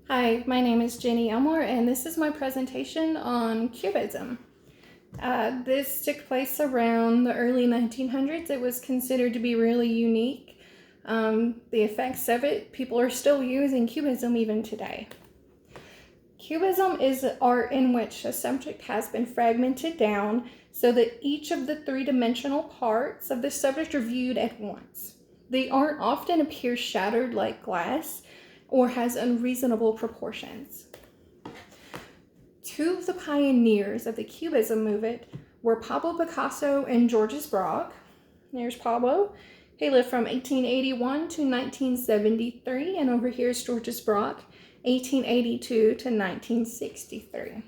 Hi, my name is Jenny Elmore, and this is my presentation on Cubism. This took place around the early 1900s. It was considered to be really unique. The effects of it, people are still using Cubism even today. Cubism is art in which a subject has been fragmented down so that each of the three-dimensional parts of the subject are viewed at once. The art often appears shattered like glass or has unreasonable proportions. Two of the pioneers of the Cubism movement were Pablo Picasso and Georges Braque. There's Pablo. He lived from 1881 to 1973, and over here is Georges Braque, 1882 to 1963.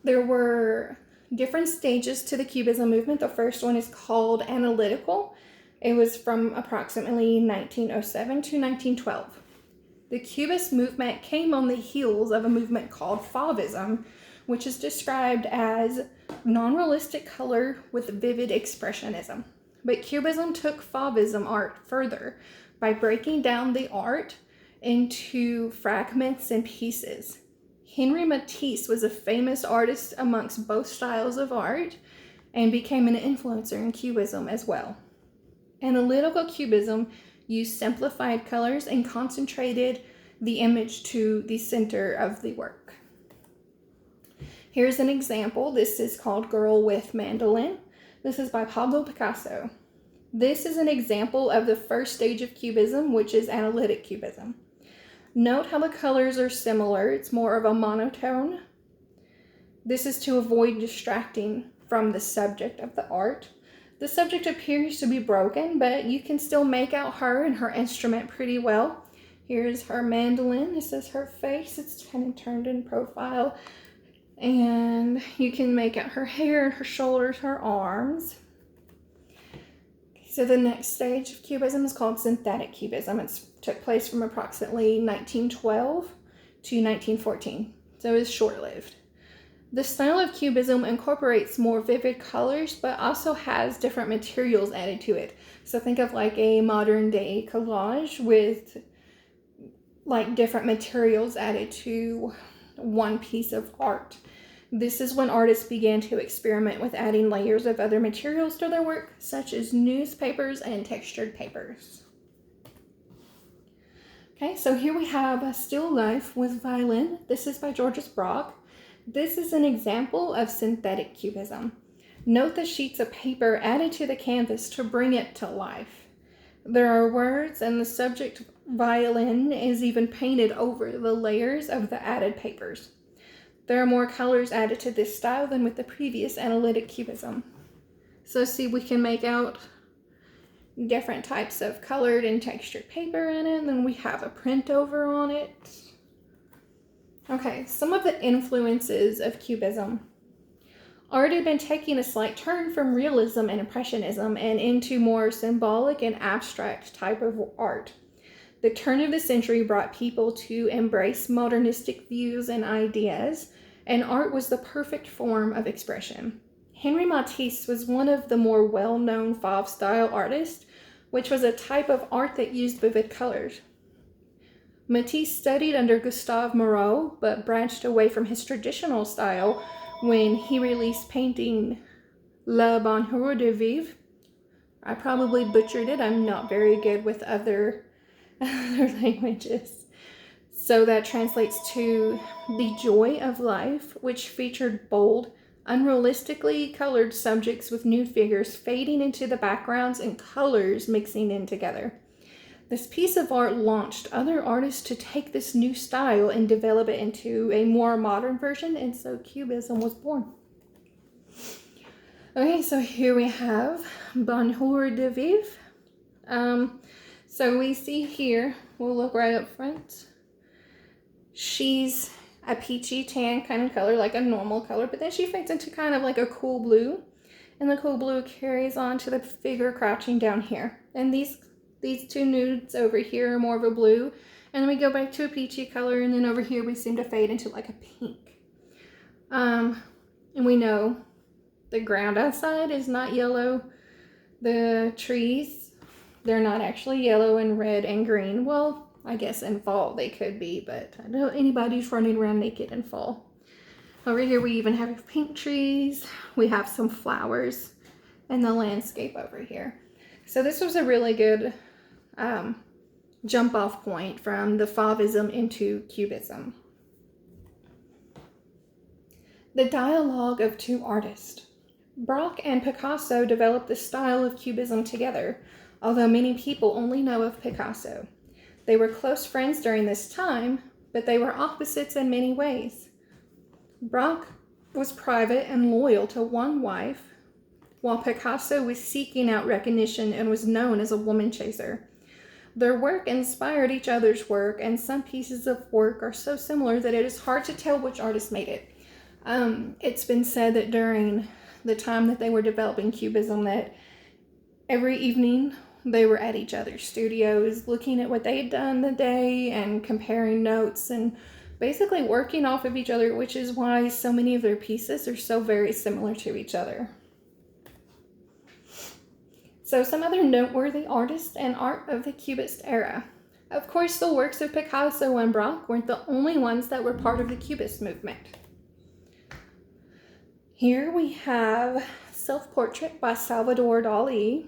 There were different stages to the Cubism movement. The first one is called analytical. It was from approximately 1907 to 1912. The Cubist movement came on the heels of a movement called Fauvism, which is described as non-realistic color with vivid expressionism. But Cubism took Fauvism art further by breaking down the art into fragments and pieces. Henri Matisse was a famous artist amongst both styles of art and became an influencer in Cubism as well. Analytical Cubism used simplified colors and concentrated the image to the center of the work. Here's an example. This is called Girl with Mandolin. This is by Pablo Picasso. This is an example of the first stage of Cubism, which is analytic Cubism. Note how the colors are similar. It's more of a monotone. This is to avoid distracting from the subject of the art. The subject appears to be broken, but you can still make out her and her instrument pretty well. Here's her mandolin. This is her face. It's kind of turned in profile. And you can make out her hair, her shoulders, her arms. So the next stage of Cubism is called synthetic Cubism. It took place from approximately 1912 to 1914. So it's short-lived. The style of Cubism incorporates more vivid colors, but also has different materials added to it. So think of like a modern day collage with like different materials added to one piece of art. This is when artists began to experiment with adding layers of other materials to their work, such as newspapers and textured papers. Okay, so here we have a still life with violin. This is by Georges Braque. This is an example of synthetic Cubism. Note the sheets of paper added to the canvas to bring it to life. There are words, and the subject violin is even painted over the layers of the added papers. There are more colors added to this style than with the previous analytic Cubism. So see, we can make out different types of colored and textured paper in it, and then we have a print over on it. Okay, some of the influences of Cubism. Art had been taking a slight turn from realism and impressionism and into more symbolic and abstract type of art. The turn of the century brought people to embrace modernistic views and ideas, and art was the perfect form of expression. Henri Matisse was one of the more well-known Fauve-style artists, which was a type of art that used vivid colors. Matisse studied under Gustave Moreau, but branched away from his traditional style when he released painting La Bonheur de Vivre. I probably butchered it. I'm not very good with other languages. So that translates to The Joy of Life, which featured bold, unrealistically colored subjects with nude figures fading into the backgrounds and colors mixing in together. This piece of art launched other artists to take this new style and develop it into a more modern version, and so Cubism was born. Okay, so here we have Bonheur de Vivre. So we see here, we'll look right up front. She's a peachy tan kind of color, like a normal color, but then she fades into kind of like a cool blue, and the cool blue carries on to the figure crouching down here. And these two nudes over here are more of a blue, and then we go back to a peachy color, and then over here we seem to fade into like a pink. And we know the ground outside is not yellow. The trees, they're not actually yellow and red and green. Well, I guess in fall they could be, but I don't know anybody's running around naked in fall. Over here we even have pink trees. We have some flowers and the landscape over here. So this was a really good jump off point from the Fauvism into Cubism. The dialogue of two artists. Braque and Picasso developed the style of Cubism together, although many people only know of Picasso. They were close friends during this time, but they were opposites in many ways. Braque was private and loyal to one wife, while Picasso was seeking out recognition and was known as a woman chaser. Their work inspired each other's work, and some pieces of work are so similar that it is hard to tell which artist made it. It's been said that during the time that they were developing Cubism that every evening they were at each other's studios looking at what they had done the day and comparing notes and basically working off of each other, which is why so many of their pieces are so very similar to each other. So some other noteworthy artists and art of the Cubist era. Of course, the works of Picasso and Braque weren't the only ones that were part of the Cubist movement. Here we have Self-Portrait by Salvador Dali.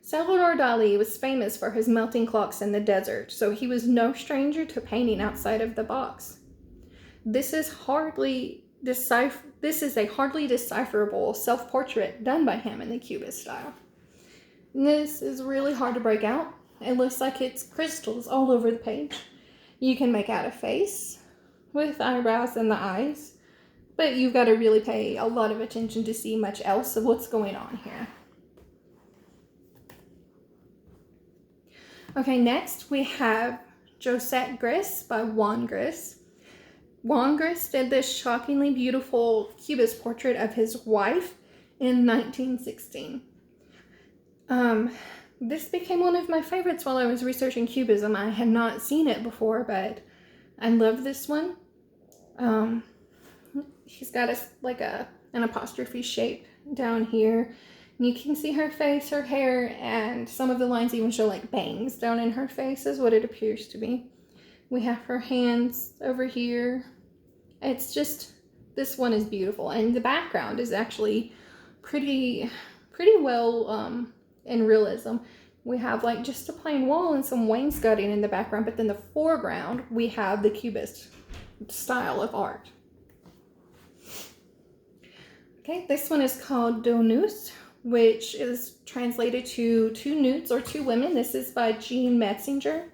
Salvador Dali was famous for his melting clocks in the desert, so he was no stranger to painting outside of the box. This is a hardly decipherable self-portrait done by him in the Cubist style. And this is really hard to break out. It looks like it's crystals all over the page. You can make out a face with eyebrows and the eyes, but you've got to really pay a lot of attention to see much else of what's going on here. Okay, next we have Josette Gris by Juan Gris. Juan Gris did this shockingly beautiful Cubist portrait of his wife in 1916. This became one of my favorites while I was researching Cubism. I had not seen it before, but I love this one. She's got an apostrophe shape down here. And you can see her face, her hair, and some of the lines even show like bangs down in her face is what it appears to be. We have her hands over here. It's just, this one is beautiful. And the background is actually pretty well in realism. We have like just a plain wall and some wainscoting in the background, but then the foreground, we have the Cubist style of art. Okay, this one is called Deux Nus, which is translated to two newts or two women. This is by Jean Metzinger.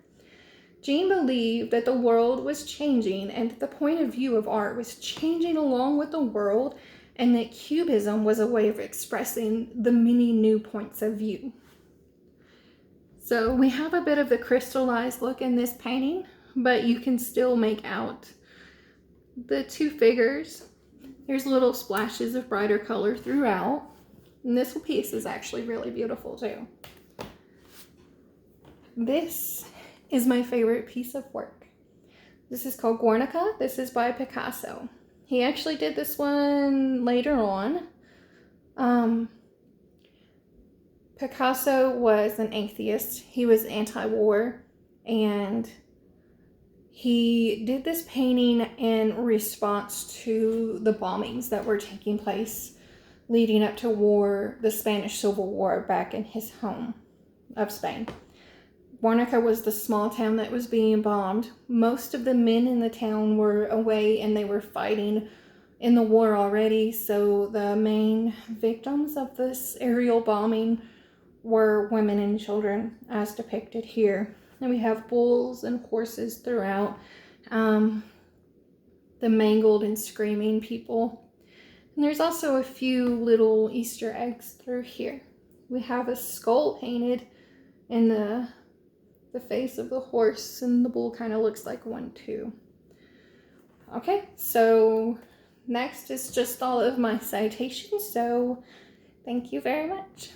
Jean believed that the world was changing and that the point of view of art was changing along with the world, and that Cubism was a way of expressing the many new points of view. So we have a bit of the crystallized look in this painting, but you can still make out the two figures. There's little splashes of brighter color throughout. And this piece is actually really beautiful too. This is my favorite piece of work. This is called Guernica. This is by Picasso. He actually did this one later on. Picasso was an atheist. He was anti-war, and he did this painting in response to the bombings that were taking place leading up to the Spanish Civil War back in his home of Spain. Guernica was the small town that was being bombed. Most of the men in the town were away and they were fighting in the war already, so the main victims of this aerial bombing were women and children, as depicted here. And we have bulls and horses throughout, the mangled and screaming people. And there's also a few little Easter eggs through here. We have a skull painted in the face of the horse, and the bull kind of looks like one too. Okay, so next is just all of my citations, so thank you very much.